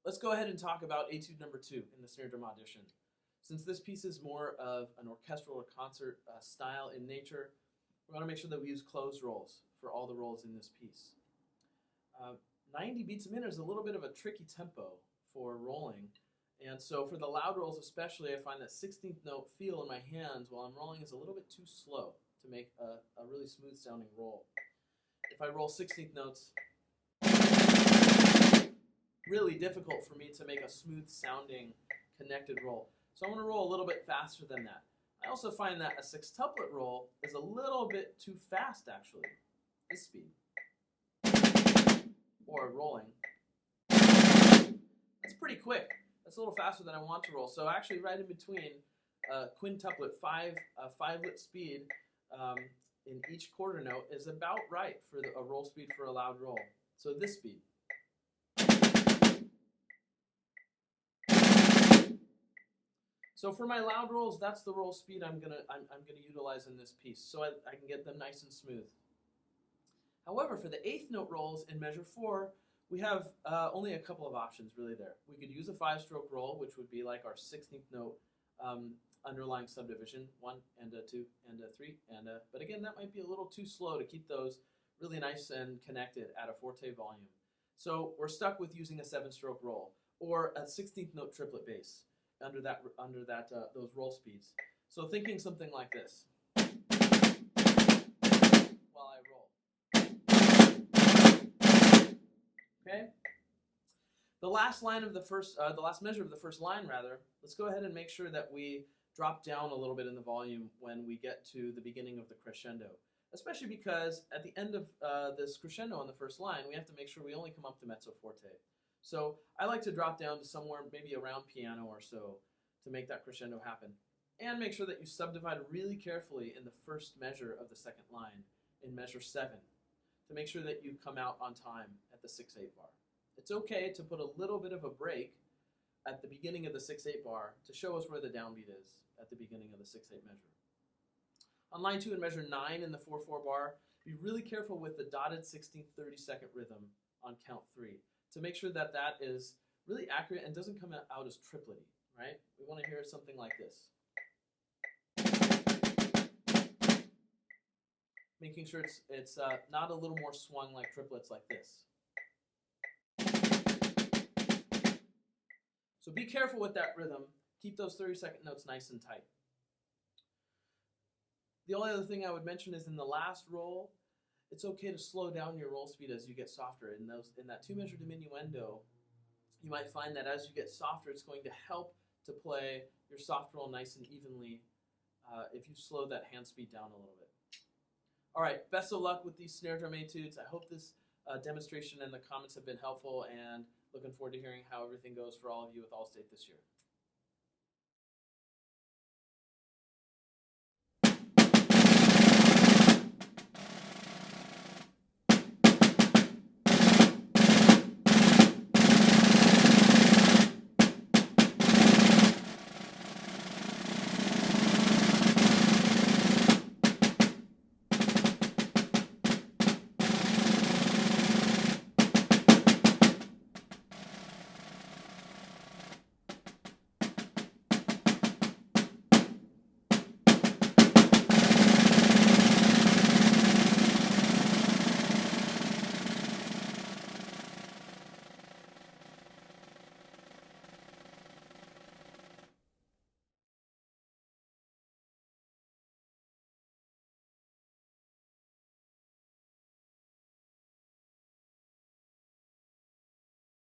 Let's go ahead and talk about Etude number 2 in the snare drum audition. Since this piece is more of an orchestral or concert style in nature, we're going to make sure that we use closed rolls for all the rolls in this piece. 90 beats a minute is a little bit of a tricky tempo for rolling, and so for the loud rolls especially, I find that 16th note feel in my hands while I'm rolling is a little bit too slow to make a really smooth sounding roll. If I roll 16th notes, really difficult for me to make a smooth sounding connected roll. So I'm going to roll a little bit faster than that. I also find that a sextuplet roll is a little bit too fast actually, this speed. Or rolling. It's pretty quick. That's a little faster than I want to roll. So actually right in between quintuplet, five-lit speed in each quarter note is about right for a roll speed for a loud roll. So this speed. So for my loud rolls, that's the roll speed I'm gonna utilize in this piece, so I can get them nice and smooth. However, for the 8th note rolls in measure 4, we have only a couple of options really there. We could use a 5-stroke roll, which would be like our 16th note underlying subdivision, 1 and a 2 and a 3 and a, but again, that might be a little too slow to keep those really nice and connected at a forte volume. So we're stuck with using a 7-stroke roll or a 16th note triplet bass under those roll speeds. So thinking something like this while I roll. Okay. The last line of the last measure of the first line, rather. Let's go ahead and make sure that we drop down a little bit in the volume when we get to the beginning of the crescendo. Especially because at the end of this crescendo on the first line, we have to make sure we only come up to mezzo forte. So I like to drop down to somewhere maybe around piano or so to make that crescendo happen. And make sure that you subdivide really carefully in the first measure of the second line in measure 7 to make sure that you come out on time at the 6/8 bar. It's okay to put a little bit of a break at the beginning of the 6/8 bar to show us where the downbeat is at the beginning of the 6/8 measure. On line 2 in measure 9 in the 4/4 bar, be really careful with the dotted 16th 32nd rhythm on count 3 to make sure that that is really accurate and doesn't come out as triplety, right? We want to hear something like this. Making sure it's not a little more swung like triplets like this. So be careful with that rhythm. Keep those 32nd notes nice and tight. The only other thing I would mention is in the last roll, it's okay to slow down your roll speed as you get softer. In that 2-measure diminuendo, you might find that as you get softer, it's going to help to play your soft roll nice and evenly if you slow that hand speed down a little bit. All right, best of luck with these snare drum etudes. I hope this demonstration and the comments have been helpful, and looking forward to hearing how everything goes for all of you with Allstate this year.